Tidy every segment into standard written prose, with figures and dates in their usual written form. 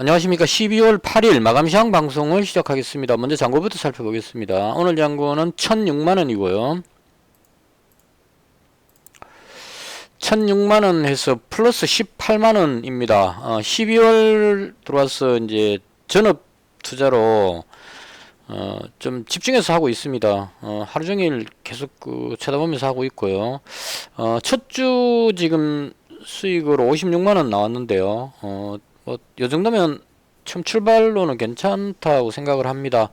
안녕하십니까. 12월 8일 마감시황 방송을 시작하겠습니다. 먼저 잔고부터 살펴보겠습니다. 오늘 잔고는 1006만원이고요. 1006만원 해서 플러스 18만원입니다. 12월 들어와서 이제 전업 투자로 좀 집중해서 하고 있습니다. 하루종일 계속 쳐다보면서 하고 있고요. 첫 주 지금 수익으로 56만원 나왔는데요. 요 정도면 처음 출발로는 괜찮다고 생각을 합니다.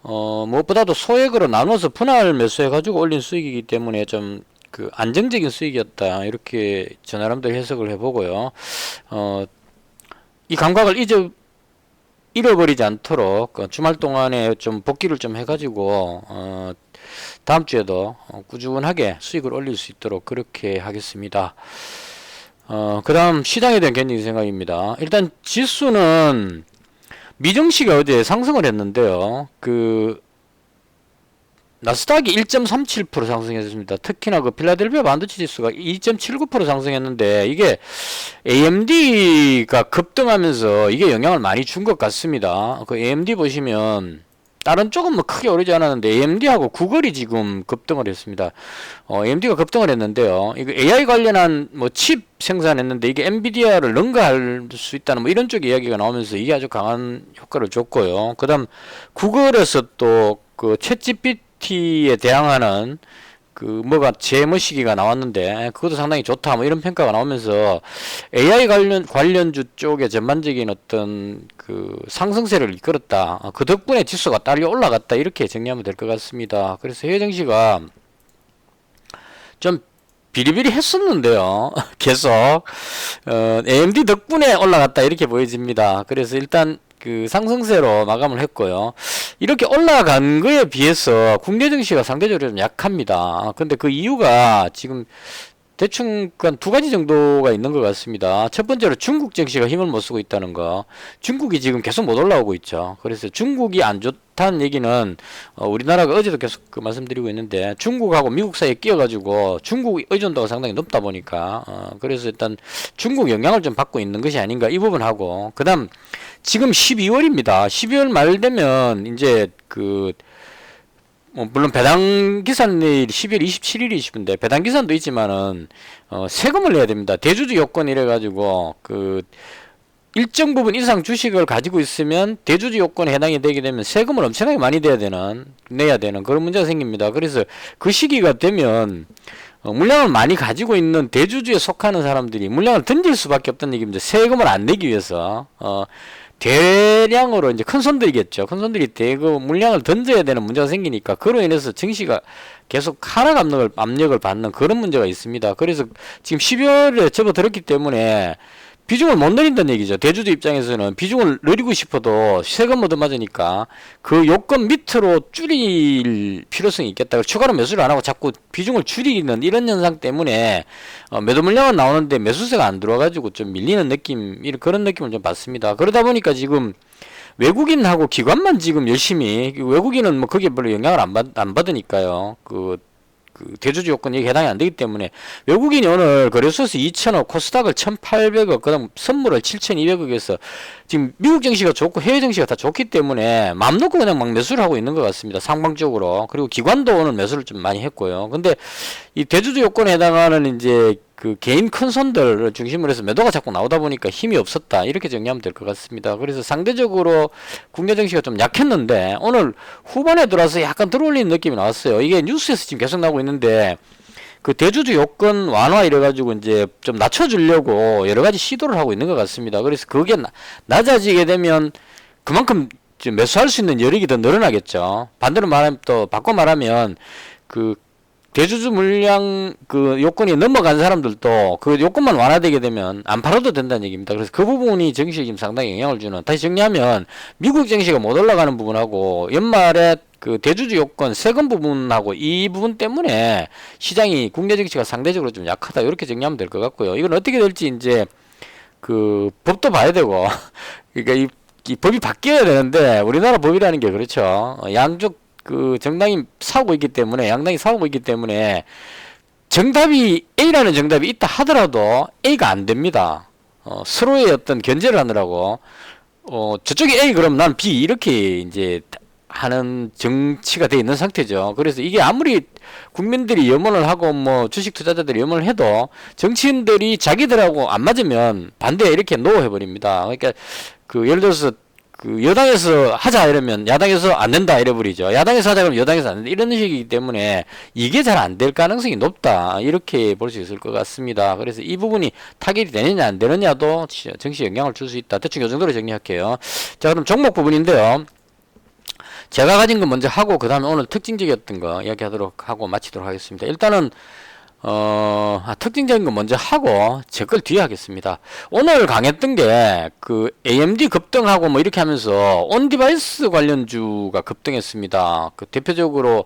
무엇보다도 소액으로 나눠서 분할 매수해가지고 올린 수익이기 때문에 좀 안정적인 수익이었다. 이렇게 저 나름대로 해석을 해보고요. 이 감각을 잃어버리지 않도록 주말 동안에 좀 복귀를 좀 해가지고 다음 주에도 꾸준하게 수익을 올릴 수 있도록 그렇게 하겠습니다. 그 다음 시장에 대한 개인적인 생각입니다. 일단 지수는 미증시가 어제 상승을 했는데요. 나스닥이 1.37% 상승했습니다. 특히나 필라델피아 반도체 지수가 2.79% 상승했는데 이게 AMD가 급등하면서 이게 영향을 많이 준 것 같습니다. AMD 보시면 다른 쪽은 크게 오르지 않았는데 AMD하고 구글이 지금 급등을 했습니다. AMD가 급등을 했는데요. 이거 AI 관련한 칩 생산했는데 이게 엔비디아를 능가할 수 있다는 이런 쪽 이야기가 나오면서 이게 아주 강한 효과를 줬고요. 그 다음 구글에서 또 챗GPT에 대항하는 제 시기가 나왔는데 그것도 상당히 좋다 이런 평가가 나오면서 AI 관련주 쪽에 전반적인 어떤 상승세를 이끌었다. 그 덕분에 지수가 딸려 올라갔다. 이렇게 정리하면 될 것 같습니다. 그래서 해외 증시가 좀 비리비리 했었는데요. 계속 AMD 덕분에 올라갔다 이렇게 보여집니다. 그래서 일단 상승세로 마감을 했고요. 이렇게 올라간 거에 비해서 국내 증시가 상대적으로 좀 약합니다. 근데 그 이유가 지금 대충 두 가지 정도가 있는 것 같습니다. 첫 번째로 중국 증시가 힘을 못 쓰고 있다는 거. 중국이 지금 계속 못 올라오고 있죠. 그래서 중국이 안 좋다는 얘기는 우리나라가 어제도 계속 말씀드리고 있는데 중국하고 미국 사이에 끼어가지고 중국 의존도가 상당히 높다 보니까 그래서 일단 중국 영향을 좀 받고 있는 것이 아닌가 이 부분하고 그 다음 지금 12월입니다. 12월 말 되면 이제 물론 배당 기산일이 12월 27일이시던데 배당 기산도 있지만은 세금을 내야 됩니다. 대주주 요건 이래 가지고 일정 부분 이상 주식을 가지고 있으면 대주주 요건에 해당이 되게 되면 세금을 엄청나게 많이 내야 되는 그런 문제가 생깁니다. 그래서 그 시기가 되면 물량을 많이 가지고 있는 대주주에 속하는 사람들이 물량을 던질 수밖에 없다는 얘기입니다. 세금을 안 내기 위해서 대량으로 이제 큰 손들이겠죠. 큰 손들이 물량을 던져야 되는 문제가 생기니까 그로 인해서 증시가 계속 하락 압력을 받는 그런 문제가 있습니다. 그래서 지금 12월에 접어들었기 때문에 비중을 못 늘린다는 얘기죠. 대주주 입장에서는 비중을 늘리고 싶어도 세금 얻어맞으니까 그 요건 밑으로 줄일 필요성이 있겠다. 추가로 매수를 안 하고 자꾸 비중을 줄이는 이런 현상 때문에 매도 물량은 나오는데 매수세가 안 들어와가지고 좀 밀리는 느낌, 그런 느낌을 좀 받습니다. 그러다 보니까 지금 외국인하고 기관만 지금 열심히, 외국인은 거기에 별로 영향을 안 받으니까요. 대주주 요건이 해당이 안 되기 때문에 외국인이 오늘 거래소에서 2천억, 코스닥을 1,800억, 그 다음 선물을 7,200억에서 지금 미국 증시가 좋고 해외 증시가 다 좋기 때문에 맘 놓고 그냥 막 매수를 하고 있는 것 같습니다. 상방적으로. 그리고 기관도 오늘 매수를 좀 많이 했고요. 근데 이 대주주 요건에 해당하는 이제 개인 큰 손들을 중심으로 해서 매도가 자꾸 나오다 보니까 힘이 없었다. 이렇게 정리하면 될 것 같습니다. 그래서 상대적으로 국내 증시가 좀 약했는데 오늘 후반에 들어와서 약간 들어올리는 느낌이 나왔어요. 이게 뉴스에서 지금 계속 나오고 있는데 대주주 요건 완화 이래가지고 이제 좀 낮춰주려고 여러 가지 시도를 하고 있는 것 같습니다. 그래서 그게 낮아지게 되면 그만큼 지금 매수할 수 있는 여력이 더 늘어나겠죠. 반대로 말하면 또 바꿔 말하면 대주주 물량 요건이 넘어간 사람들도 요건만 완화되게 되면 안 팔아도 된다는 얘기입니다. 그래서 그 부분이 증시에 지금 상당히 영향을 주는, 다시 정리하면 미국 증시가 못 올라가는 부분하고 연말에 대주주 요건 세금 부분하고 이 부분 때문에 시장이 국내 증시가 상대적으로 좀 약하다. 이렇게 정리하면 될 것 같고요. 이건 어떻게 될지 이제 법도 봐야 되고 그러니까 이 법이 바뀌어야 되는데 우리나라 법이라는 게 그렇죠. 양쪽 정당이 싸우고 있기 때문에, 양당이 싸우고 있기 때문에, A라는 정답이 있다 하더라도 A가 안 됩니다. 서로의 어떤 견제를 하느라고. 저쪽이 A 그럼 난 B 이렇게 이제 하는 정치가 돼 있는 상태죠. 그래서 이게 아무리 국민들이 염원을 하고 뭐 주식 투자자들이 염원을 해도 정치인들이 자기들하고 안 맞으면 반대 이렇게 노해 버립니다. 그러니까 그 예를 들어서 그 여당에서 하자 이러면 야당에서 안 된다 이래 버리죠. 야당에서 하자 그러면 여당에서 안 된다 이런 식이기 때문에 이게 잘 안 될 가능성이 높다 이렇게 볼 수 있을 것 같습니다. 그래서 이 부분이 타결이 되느냐 안 되느냐도 정치에 영향을 줄 수 있다. 대충 이 정도로 정리할게요. 자, 그럼 종목 부분인데요. 제가 가진 거 먼저 하고 그 다음에 오늘 특징적이었던 거 이야기하도록 하고 마치도록 하겠습니다. 일단은 특징적인 거 먼저 하고 제 걸 뒤에 하겠습니다. 오늘 강했던 게 그 AMD 급등하고 뭐 이렇게 하면서 온디바이스 관련주가 급등했습니다. 그 대표적으로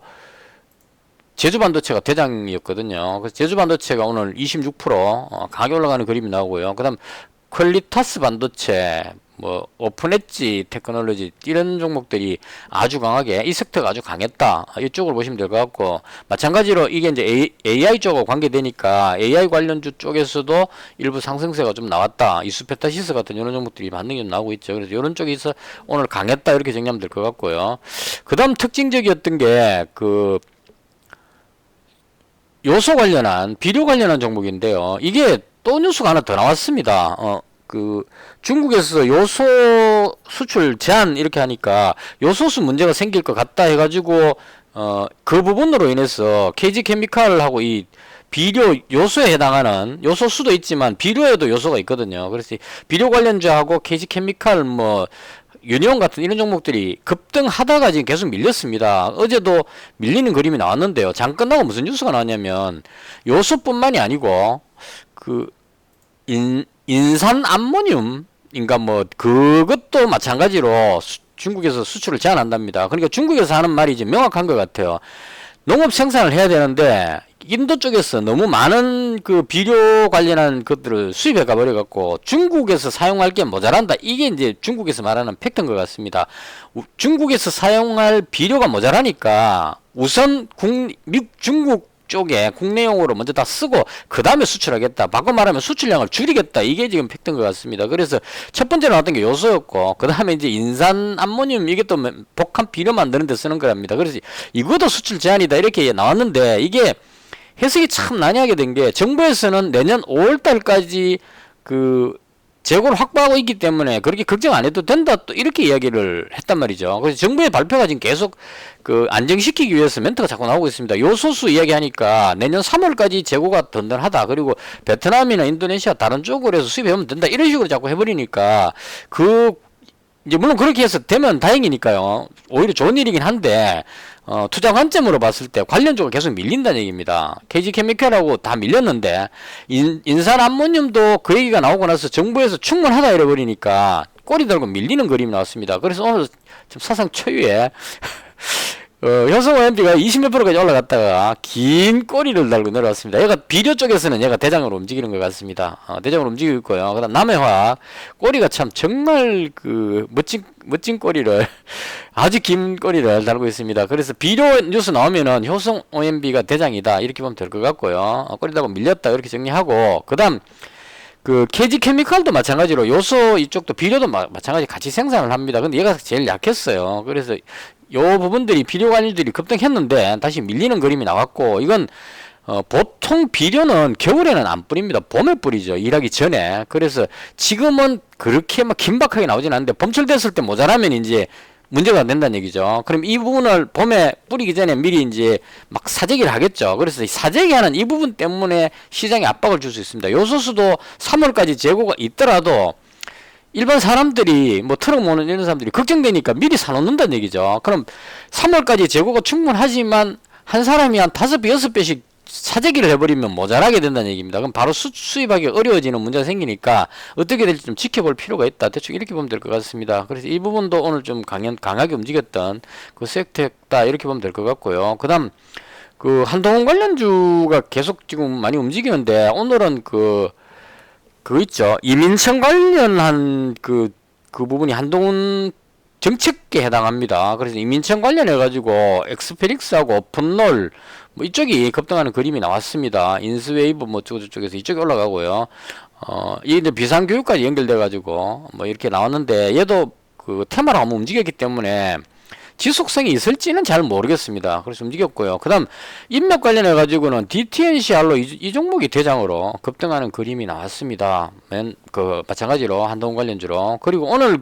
제주반도체가 대장이었거든요. 그래서 제주반도체가 오늘 26% 강하게 올라가는 그림이 나오고요. 그 다음 퀄리타스 반도체, 뭐 오픈엣지 테크놀로지 이런 종목들이 아주 강하게 이 섹터가 아주 강했다 이쪽으로 보시면 될 것 같고, 마찬가지로 이게 이제 AI 쪽하고 관계되니까 AI 관련주 쪽에서도 일부 상승세가 좀 나왔다. 이수페타시스 같은 이런 종목들이 반등이 좀 나오고 있죠. 그래서 이런 쪽에서 오늘 강했다 이렇게 정리하면 될 것 같고요. 그 다음 특징적이었던 게 그 요소 관련한 비료 관련한 종목인데요. 이게 또 뉴스가 하나 더 나왔습니다. 그 중국에서 요소 수출 제한 이렇게 하니까 요소수 문제가 생길 것 같다 해가지고 그 부분으로 인해서 KG케미칼하고 이 비료 요소에 해당하는 요소수도 있지만 비료에도 요소가 있거든요. 그래서 비료 관련주하고 KG케미칼 뭐 유니온 같은 이런 종목들이 급등하다가 지금 계속 밀렸습니다. 어제도 밀리는 그림이 나왔는데요. 장 끝나고 무슨 뉴스가 나왔냐면 요소뿐만이 아니고 그 인산 암모늄인가 뭐 그것도 마찬가지로 중국에서 수출을 제한한답니다. 그러니까 중국에서 하는 말이 이제 명확한 것 같아요. 농업 생산을 해야 되는데 인도 쪽에서 너무 많은 그 비료 관련한 것들을 수입해 가버려 갖고 중국에서 사용할 게 모자란다. 이게 이제 중국에서 말하는 팩트인 것 같습니다. 중국에서 사용할 비료가 모자라니까 우선 중국 쪽에 국내용으로 먼저 다 쓰고 그 다음에 수출하겠다. 바꿔 말하면 수출량을 줄이겠다. 이게 지금 팩트인 것 같습니다. 그래서 첫 번째 나왔던 게 요소였고 그 다음에 이제 인산 암모늄 이게 또 복합 비료 만드는 데 쓰는 거랍니다. 그래서 이것도 수출 제한이다 이렇게 나왔는데 이게 해석이 참 난해하게 된 게 정부에서는 내년 5월 달까지 그 재고를 확보하고 있기 때문에 그렇게 걱정 안 해도 된다 또 이렇게 이야기를 했단 말이죠. 그래서 정부의 발표가 지금 계속 그 안정시키기 위해서 멘트가 자꾸 나오고 있습니다. 요소수 이야기하니까 내년 3월까지 재고가 든든하다. 그리고 베트남이나 인도네시아 다른 쪽으로 해서 수입해오면 된다. 이런 식으로 자꾸 해버리니까 이제 물론 그렇게 해서 되면 다행이니까요. 오히려 좋은 일이긴 한데 투자 관점으로 봤을 때 관련주가 계속 밀린다는 얘기입니다. KG케미칼하고 다 밀렸는데 인산 암모늄도 그 얘기가 나오고 나서 정부에서 충분하다 이래버리니까 꼬리 달고 밀리는 그림이 나왔습니다. 그래서 오늘 좀 사상 초유의 효성 OMD가 20몇 %까지 올라갔다가 긴 꼬리를 달고 내려왔습니다. 얘가 비료 쪽에서는 얘가 대장으로 움직이는 것 같습니다. 대장으로 움직이고 있고요. 그 다음 남해화 꼬리가 참 정말 그 멋진 꼬리를 아주 긴 꼬리를 달고 있습니다. 그래서 비료 뉴스 나오면은 효성 OMB가 대장이다 이렇게 보면 될 것 같고요. 꼬리 달고 밀렸다 이렇게 정리하고 그 다음 그 KG케미칼도 마찬가지로 요소 이쪽도 비료도 마찬가지 같이 생산을 합니다. 근데 얘가 제일 약했어요. 그래서 요 부분들이 비료 관리들이 급등했는데 다시 밀리는 그림이 나왔고 이건 보통 비료는 겨울에는 안 뿌립니다. 봄에 뿌리죠. 일하기 전에. 그래서 지금은 그렇게 막 긴박하게 나오진 않는데 봄철 됐을 때 모자라면 이제 문제가 된다는 얘기죠. 그럼 이 부분을 봄에 뿌리기 전에 미리 이제 막 사재기를 하겠죠. 그래서 사재기하는 이 부분 때문에 시장에 압박을 줄 수 있습니다. 요소수도 3월까지 재고가 있더라도 일반 사람들이 뭐 트럭 모는 이런 사람들이 걱정되니까 미리 사놓는다는 얘기죠. 그럼 3월까지 재고가 충분하지만 한 사람이 한 5배, 6배씩 사재기를 해버리면 모자라게 된다는 얘기입니다. 그럼 바로 수입하기 어려워지는 문제가 생기니까 어떻게 될지 좀 지켜볼 필요가 있다. 대충 이렇게 보면 될 것 같습니다. 그래서 이 부분도 오늘 좀 강하게 움직였던 그 섹터다 이렇게 보면 될 것 같고요. 그 다음 그 한동훈 관련주가 계속 지금 많이 움직이는데 오늘은 그거 있죠. 이민청 관련한 그 부분이 한동훈 정책에 해당합니다. 그래서 이민청 관련해가지고 엑스페릭스하고 오픈롤 뭐 이쪽이 급등하는 그림이 나왔습니다. 인스웨이브 뭐 저쪽에서 이쪽에 올라가고요. 이 이제 비상교육까지 연결돼가지고 뭐 이렇게 나왔는데 얘도 그 테마로 한번 움직였기 때문에 지속성이 있을지는 잘 모르겠습니다. 그래서 움직였고요. 그 다음 인맥 관련해가지고는 DTNCR로 이 종목이 대장으로 급등하는 그림이 나왔습니다. 마찬가지로 한동훈 관련주로. 그리고 오늘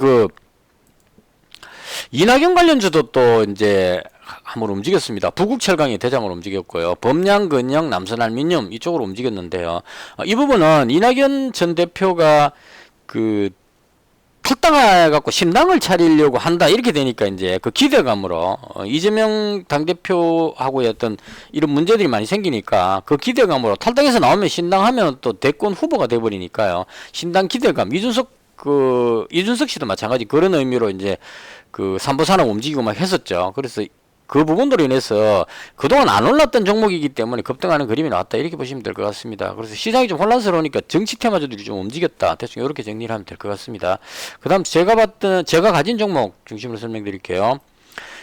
이낙연 관련주도 또 이제 한번 움직였습니다. 부국철강이 대장으로 움직였고요. 범양근영, 남선알미늄 이쪽으로 움직였는데요. 이 부분은 이낙연 전 대표가 탈당해갖고 신당을 차리려고 한다 이렇게 되니까 이제 그 기대감으로 이재명 당대표하고의 어떤 이런 문제들이 많이 생기니까 그 기대감으로 탈당해서 나오면 신당하면 또 대권 후보가 돼버리니까요. 신당 기대감 이준석 씨도 마찬가지 그런 의미로 이제 삼보산업 움직이고 막 했었죠. 그래서 그 부분으로 인해서 그동안 안 올랐던 종목이기 때문에 급등하는 그림이 나왔다 이렇게 보시면 될 것 같습니다. 그래서 시장이 좀 혼란스러우니까 정치 테마주들이 좀 움직였다 대충 이렇게 정리를 하면 될 것 같습니다. 그 다음 제가 가진 종목 중심으로 설명드릴게요.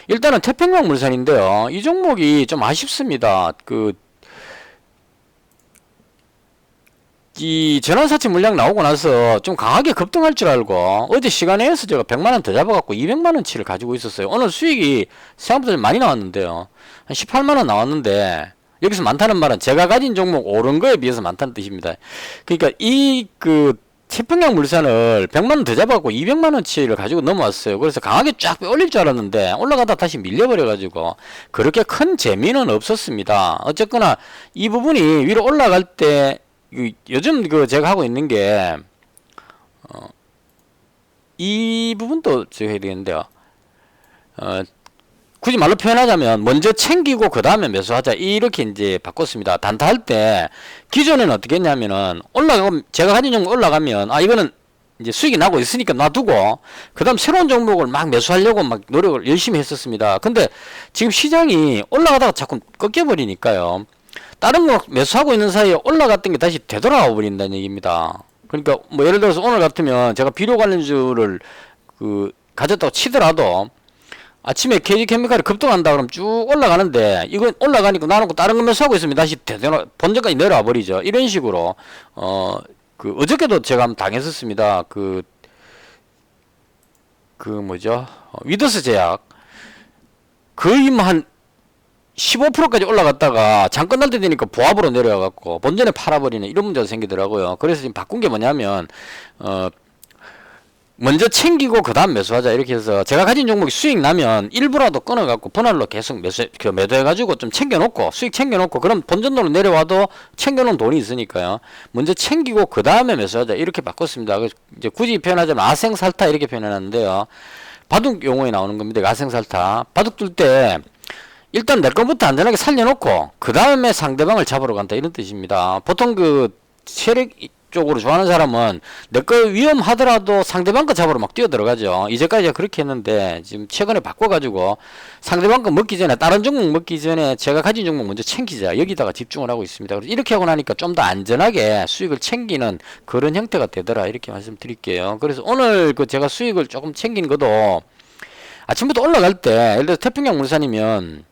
일단은 태평양 물산인데요. 이 종목이 좀 아쉽습니다. 이 전환사채 물량 나오고 나서 좀 강하게 급등할 줄 알고 어제 시간에서 제가 100만원 더 잡아갖고 200만원치를 가지고 있었어요. 오늘 수익이 생각보다 많이 나왔는데요. 한 18만원 나왔는데 여기서 많다는 말은 제가 가진 종목 오른 거에 비해서 많다는 뜻입니다. 그러니까 태평양 물산을 100만원 더 잡아갖고 200만원치를 가지고 넘어왔어요. 그래서 강하게 쫙 올릴 줄 알았는데 올라가다 다시 밀려버려가지고 그렇게 큰 재미는 없었습니다. 어쨌거나 이 부분이 위로 올라갈 때 요즘 제가 하고 있는 게 이 부분도 제가 해야 되겠는데요. 굳이 말로 표현하자면 먼저 챙기고 그 다음에 매수하자 이렇게 이제 바꿨습니다. 단타할 때 기존에는 어떻게 했냐면은 제가 가진 종목 올라가면 이거는 이제 수익이 나고 있으니까 놔두고 그 다음 새로운 종목을 막 매수하려고 막 노력을 열심히 했었습니다. 근데 지금 시장이 올라가다가 자꾸 꺾여버리니까요. 다른 거 매수하고 있는 사이에 올라갔던 게 다시 되돌아와 버린다는 얘기입니다. 그러니까 뭐 예를 들어서 오늘 같으면 제가 비료 관련주를 가졌다고 치더라도 아침에 KG케미칼이 급등한다 그러면 쭉 올라가는데 이건 올라가니까 나놓고 다른 거 매수하고 있으면 다시 본전까지 내려와 버리죠. 이런 식으로 어저께도 제가 한번 당했었습니다. 위더스 제약 거의 한 15%까지 올라갔다가 장 끝날 때 되니까 보합으로 내려와갖고 본전에 팔아버리는 이런 문제가 생기더라고요. 그래서 지금 바꾼 게 뭐냐면 먼저 챙기고 그 다음 매수하자 이렇게 해서 제가 가진 종목이 수익 나면 일부라도 끊어갖고 분할로 계속 매도해가지고 좀 챙겨놓고 수익 챙겨놓고 그럼 본전으로 내려와도 챙겨놓은 돈이 있으니까요. 먼저 챙기고 그 다음에 매수하자 이렇게 바꿨습니다. 이제 굳이 표현하자면 아생살타 이렇게 표현하는데요. 바둑 용어에 나오는 겁니다. 아생살타 바둑 둘 때 일단 내 것부터 안전하게 살려놓고 그 다음에 상대방을 잡으러 간다 이런 뜻입니다. 보통 세력 쪽으로 좋아하는 사람은 내 거 위험하더라도 상대방 거 잡으러 막 뛰어들어가죠. 이제까지 그렇게 했는데 지금 최근에 바꿔가지고 상대방 거 먹기 전에 다른 종목 먹기 전에 제가 가진 종목 먼저 챙기자 여기다가 집중을 하고 있습니다. 그래서 이렇게 하고 나니까 좀 더 안전하게 수익을 챙기는 그런 형태가 되더라 이렇게 말씀드릴게요. 그래서 오늘 제가 수익을 조금 챙긴 것도 아침부터 올라갈 때 예를 들어서 태평양 물산이면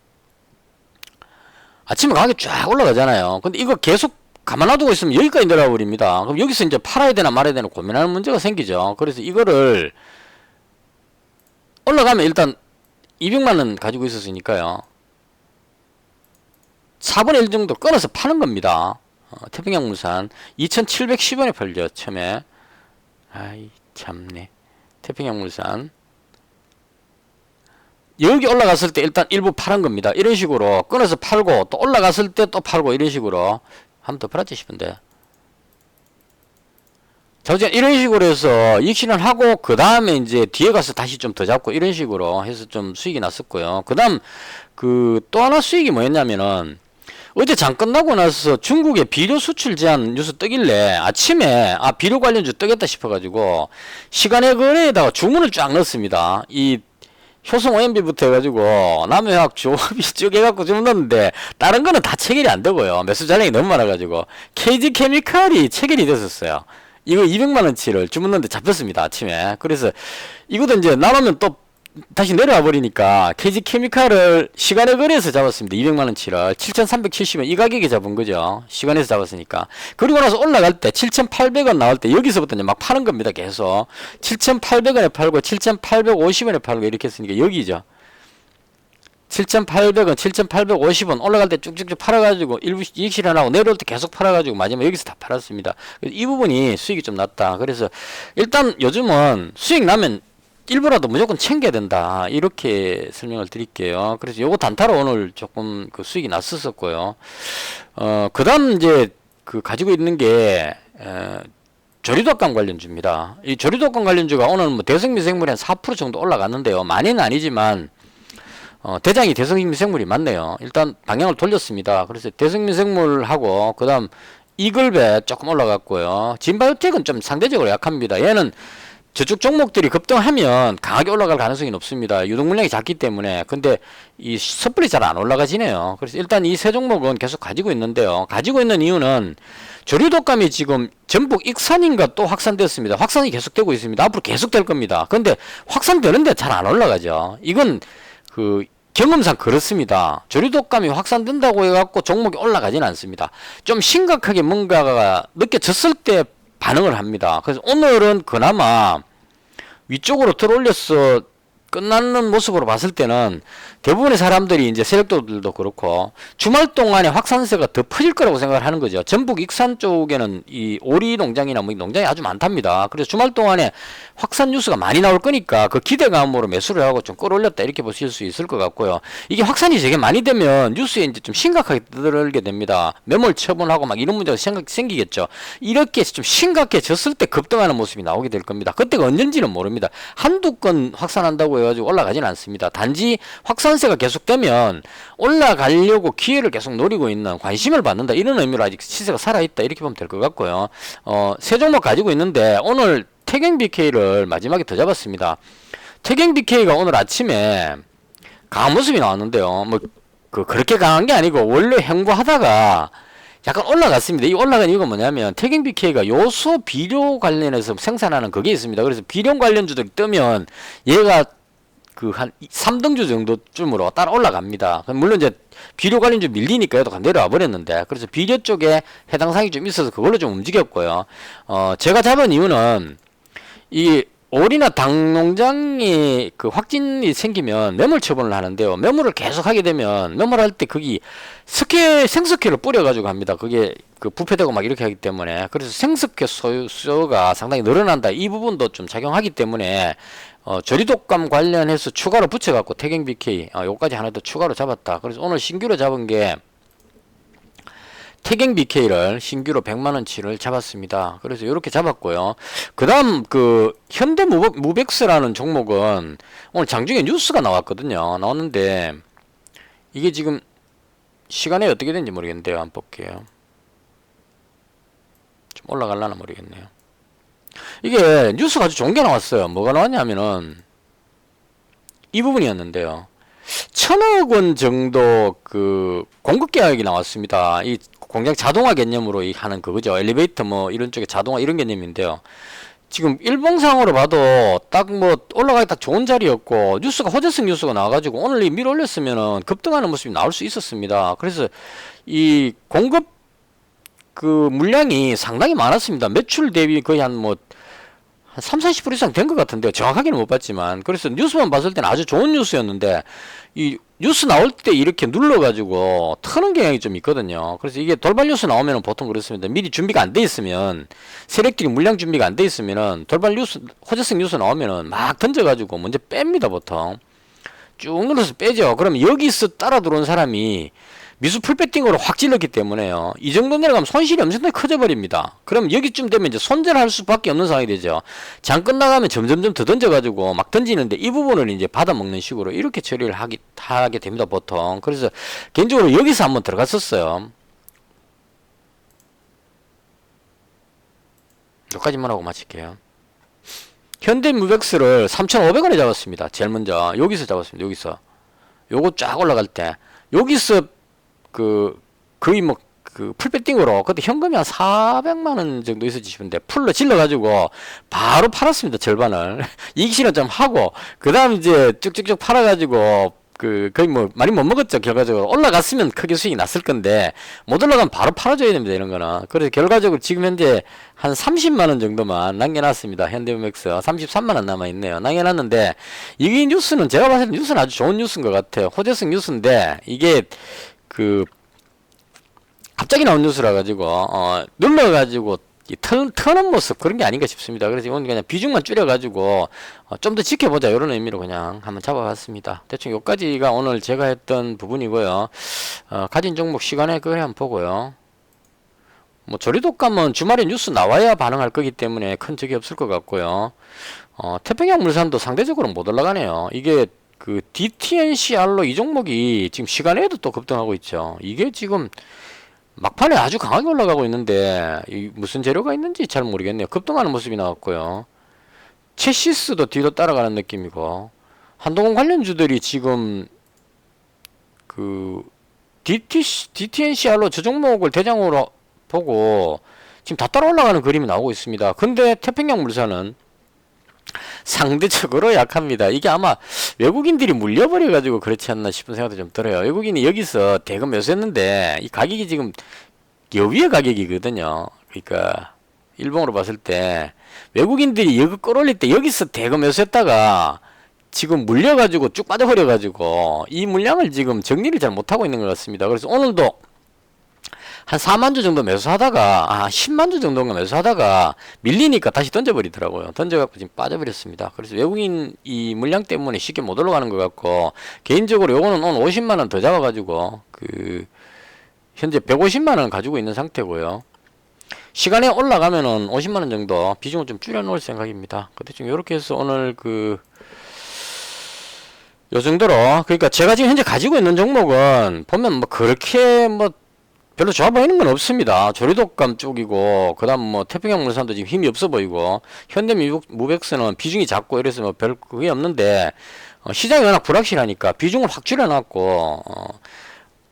아침에 강하게 쫙 올라가잖아요. 근데 이거 계속 가만 놔두고 있으면 여기까지 내려와 버립니다. 그럼 여기서 이제 팔아야 되나 말아야 되나 고민하는 문제가 생기죠. 그래서 이거를 올라가면 일단 200만원 가지고 있었으니까요. 4분의 1 정도 끊어서 파는 겁니다. 태평양 물산 2710원에 팔죠. 처음에 아이 참네. 태평양 물산 여기 올라갔을 때 일단 일부 파는 겁니다. 이런 식으로 끊어서 팔고 또 올라갔을 때 또 팔고 이런 식으로 한 번 더 팔았지 싶은데 자 어쨌든 이런 식으로 해서 익신을 하고 그 다음에 이제 뒤에 가서 다시 좀 더 잡고 이런 식으로 해서 좀 수익이 났었고요. 그 다음 또 하나 수익이 뭐였냐면은 어제 장 끝나고 나서 중국의 비료 수출 제한 뉴스 뜨길래 아침에 비료 관련주 뜨겠다 싶어가지고 시간의 거래에다가 주문을 쫙 넣었습니다. 이 효성 OMB부터 해가지고 남해학 조합이 쭉 해갖고 주문했는데 다른 거는 다 체결이 안 되고요. 매수 잔량이 너무 많아가지고 KG케미칼이 체결이 됐었어요. 이거 200만원치를 주문했는데 잡혔습니다. 아침에. 그래서 이것도 이제 나누면 또 다시 내려와 버리니까 KG 케미칼을 시간에 거래해서 잡았습니다. 200만원치를 7,370원 이 가격에 잡은 거죠. 시간에서 잡았으니까. 그리고 나서 올라갈 때 7,800원 나올 때 여기서부터 이제 막 파는 겁니다. 계속 7,800원에 팔고 7,850원에 팔고 이렇게 했으니까 여기죠. 7,800원, 7,850원 올라갈 때 쭉쭉쭉 팔아가지고 일부 이익 실현하고 내려올 때 계속 팔아가지고 마지막에 여기서 다 팔았습니다. 이 부분이 수익이 좀 났다. 그래서 일단 요즘은 수익 나면 일부라도 무조건 챙겨야 된다. 이렇게 설명을 드릴게요. 그래서 요거 단타로 오늘 조금 그 수익이 났었고요. 그 다음 이제 그 가지고 있는 게, 조류독감 관련주입니다. 이 조류독감 관련주가 오늘 뭐 대성미생물이 한 4% 정도 올라갔는데요. 많이는 아니지만, 대장이 대성미생물이 맞네요. 일단 방향을 돌렸습니다. 그래서 대성미생물하고, 그 다음 이글배 조금 올라갔고요. 진바이오텍은 좀 상대적으로 약합니다. 얘는 저쪽 종목들이 급등하면 강하게 올라갈 가능성이 높습니다. 유동 물량이 작기 때문에. 근데 이 섣불리 잘 안 올라가지네요. 그래서 일단 이 세 종목은 계속 가지고 있는데요. 가지고 있는 이유는 조류독감이 지금 전북 익산인가 또 확산됐습니다. 확산이 계속되고 있습니다. 앞으로 계속될 겁니다. 근데 확산되는데 잘 안 올라가죠. 이건 그 경험상 그렇습니다. 조류독감이 확산된다고 해갖고 종목이 올라가지는 않습니다. 좀 심각하게 뭔가가 느껴졌을 때 반응을 합니다. 그래서 오늘은 그나마 위쪽으로 들어올려서 끝나는 모습으로 봤을 때는 대부분의 사람들이 이제 세력도들도 그렇고 주말 동안에 확산세가 더 퍼질 거라고 생각을 하는 거죠. 전북 익산 쪽에는 이 오리 농장이나 뭐 농장이 아주 많답니다. 그래서 주말 동안에 확산 뉴스가 많이 나올 거니까 그 기대감으로 매수를 하고 좀 끌어올렸다 이렇게 보실 수 있을 것 같고요. 이게 확산이 되게 많이 되면 뉴스에 이제 좀 심각하게 떠들게 됩니다. 매몰 처분하고 막 이런 문제가 생기겠죠. 이렇게 좀 심각해졌을 때 급등하는 모습이 나오게 될 겁니다. 그때가 언젠지는 모릅니다. 한두 건 확산한다고 해가지고 올라가지는 않습니다. 단지 확산세가 계속되면 올라가려고 기회를 계속 노리고 있는 관심을 받는다 이런 의미로 아직 시세가 살아있다 이렇게 보면 될 것 같고요. 세 종목 가지고 있는데 오늘 태경BK를 마지막에 더 잡았습니다. 태경BK가 오늘 아침에 강한 모습이 나왔는데요. 뭐 그렇게 강한 게 아니고 원래 횡보하다가 약간 올라갔습니다. 이 올라간 이유가 뭐냐면 태경BK가 요소 비료 관련해서 생산하는 그게 있습니다. 그래서 비료 관련주들이 뜨면 얘가 그 한 3등주 정도쯤으로 따라 올라갑니다. 물론 이제 비료 관련주 밀리니까 얘도 내려와 버렸는데 그래서 비료 쪽에 해당 사항이 좀 있어서 그걸로 좀 움직였고요. 제가 잡은 이유는 이 오리나 닭 농장이 그 확진이 생기면 매몰 처분을 하는데요. 매몰을 계속 하게 되면 매몰할 때 거기 생석회를 뿌려가지고 합니다. 그게 그 부패되고 막 이렇게 하기 때문에 그래서 생석회 수요가 상당히 늘어난다. 이 부분도 좀 작용하기 때문에 조류독감 관련해서 추가로 붙여갖고 태경BK 요까지 하나 더 추가로 잡았다. 그래서 오늘 신규로 잡은 게 태경BK를 신규로 100만원치를 잡았습니다. 그래서 이렇게 잡았고요. 그 다음 그 현대무벡스라는 종목은 오늘 장중에 뉴스가 나왔거든요. 나왔는데 이게 지금 시간에 어떻게 되는지 모르겠는데요. 한번 볼게요. 좀 올라갈라나 모르겠네요. 이게 뉴스가 아주 좋은 게 나왔어요. 뭐가 나왔냐면은 이 부분이었는데요. 1,000억 원 정도 그 공급 계약이 나왔습니다. 이 공장 자동화 개념으로 하는 그거죠. 엘리베이터 뭐 이런 쪽에 자동화 이런 개념인데요. 지금 일봉상으로 봐도 딱 뭐 올라가기 딱 좋은 자리였고 뉴스가 호재성 뉴스가 나와가지고 오늘 이 밀어 올렸으면은 급등하는 모습이 나올 수 있었습니다. 그래서 이 공급 그 물량이 상당히 많았습니다. 매출 대비 거의 한 30-40% 이상 된 것 같은데요. 정확하게는 못 봤지만. 그래서 뉴스만 봤을 때는 아주 좋은 뉴스였는데, 이 뉴스 나올 때 이렇게 눌러가지고 트는 경향이 좀 있거든요. 그래서 이게 돌발 뉴스 나오면 보통 그렇습니다. 미리 준비가 안 돼 있으면, 세력들이 물량 준비가 안 돼 있으면은, 돌발 뉴스, 호재성 뉴스 나오면은 막 던져가지고 먼저 뺍니다, 보통. 쭉 눌러서 빼죠. 그러면 여기서 따라 들어온 사람이 미수 풀배팅으로 확 찔렀기 때문에요. 이 정도 내려가면 손실이 엄청나게 커져 버립니다. 그럼 여기쯤 되면 이제 손절할 수밖에 없는 상황이 되죠. 장 끝나가면 점점점 더 던져가지고 막 던지는데 이 부분을 이제 받아먹는 식으로 이렇게 처리를 하게 됩니다, 보통. 그래서 개인적으로 여기서 한번 들어갔었어요. 여기까지만 하고 마칠게요. 현대무벡스를 3,500원에 잡았습니다. 제일 먼저 여기서 잡았습니다. 여기서 요거 쫙 올라갈 때 여기서 거의 그 풀배팅으로 그때 현금이 한 400만 원 정도 있어지시는데 풀로 질러가지고 바로 팔았습니다. 절반을 이익 실현 좀 하고 그 다음 이제 쭉쭉쭉 팔아가지고 그 거의 뭐 많이 못 먹었죠. 결과적으로 올라갔으면 크게 수익이 났을 건데 못 올라가면 바로 팔아줘야 됩니다. 이런 거는. 그래서 결과적으로 지금 현재 한 30만 원 정도만 남겨놨습니다. 현대모맥스 33만 원 남아있네요. 남겨놨는데 이게 뉴스는 제가 봤을 때 뉴스는 아주 좋은 뉴스인 것 같아요. 호재성 뉴스인데 이게 그 갑자기 나온 뉴스라 가지고 눌러가지고 터는 모습 그런 게 아닌가 싶습니다. 그래서 이건 그냥 비중만 줄여가지고 좀 더 지켜보자 이런 의미로 그냥 한번 잡아봤습니다. 대충 요까지가 오늘 제가 했던 부분이고요. 가진 종목 시간에 그래 한번 보고요. 뭐 조리독감은 주말에 뉴스 나와야 반응할 거기 때문에 큰 적이 없을 것 같고요. 태평양 물산도 상대적으로 못 올라가네요. 이게 그 DTNCR로 이 종목이 지금 시간에도 또 급등하고 있죠. 이게 지금 막판에 아주 강하게 올라가고 있는데 무슨 재료가 있는지 잘 모르겠네요. 급등하는 모습이 나왔고요. 체시스도 뒤로 따라가는 느낌이고 한동훈 관련주들이 지금 그 DTNCR로 저 종목을 대장으로 보고 지금 다 따라 올라가는 그림이 나오고 있습니다. 근데 태평양 물산은 상대적으로 약합니다. 이게 아마 외국인들이 물려버려가지고 그렇지 않나 싶은 생각도 좀 들어요. 외국인이 여기서 대금 매수했는데 이 가격이 지금 여위의 가격이거든요. 그러니까 일봉으로 봤을 때 외국인들이 여기 끌어올릴 때 여기서 대금 매수했다가 지금 물려가지고 쭉 빠져버려가지고 이 물량을 지금 정리를 잘 못하고 있는 것 같습니다. 그래서 오늘도 한 4만주 정도 매수하다가 10만주 정도인가 매수하다가 밀리니까 다시 던져버리더라고요. 던져갖고 지금 빠져버렸습니다. 그래서 외국인 이 물량 때문에 쉽게 못 올라가는 것 같고 개인적으로 요거는 오늘 50만원 더 잡아가지고 그 현재 150만원 가지고 있는 상태고요. 시간에 올라가면은 50만원 정도 비중을 좀 줄여놓을 생각입니다. 대충 요렇게 해서 오늘 요 정도로 그러니까 제가 지금 현재 가지고 있는 종목은 보면 뭐 그렇게 뭐 별로 좋아 보이는 건 없습니다. 조리독감 쪽이고 그 다음 뭐 태평양 물산도 지금 힘이 없어 보이고 현대무백스는 비중이 작고 이래서 뭐 별 그게 없는데 시장이 워낙 불확실하니까 비중을 확 줄여놨고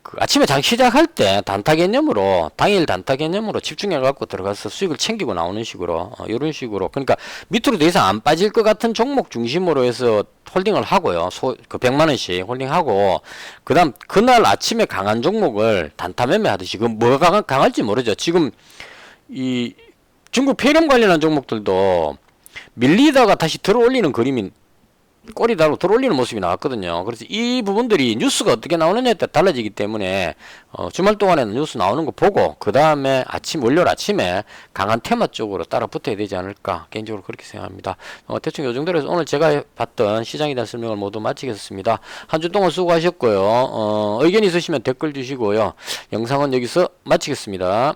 그 아침에 장 시작할 때 단타 개념으로 당일 단타 개념으로 집중해 갖고 들어가서 수익을 챙기고 나오는 식으로 이런 식으로 그러니까 밑으로 더 이상 안 빠질 것 같은 종목 중심으로 해서 홀딩을 하고요. 그 100만원씩 홀딩하고 그 다음 그날 아침에 강한 종목을 단타 매매 하듯이 그 뭐가 강할지 모르죠. 지금 이 중국 폐렴 관련한 종목들도 밀리다가 다시 들어 올리는 그림이 꼬리 달고 들어올리는 모습이 나왔거든요. 그래서 이 부분들이 뉴스가 어떻게 나오느냐에 따라 달라지기 때문에 주말 동안에는 뉴스 나오는 거 보고 그 다음에 월요일 아침에 강한 테마 쪽으로 따라 붙어야 되지 않을까 개인적으로 그렇게 생각합니다. 대충 요 정도로 해서 오늘 제가 봤던 시장에 대한 설명을 모두 마치겠습니다. 한 주 동안 수고하셨고요. 의견 있으시면 댓글 주시고요. 영상은 여기서 마치겠습니다.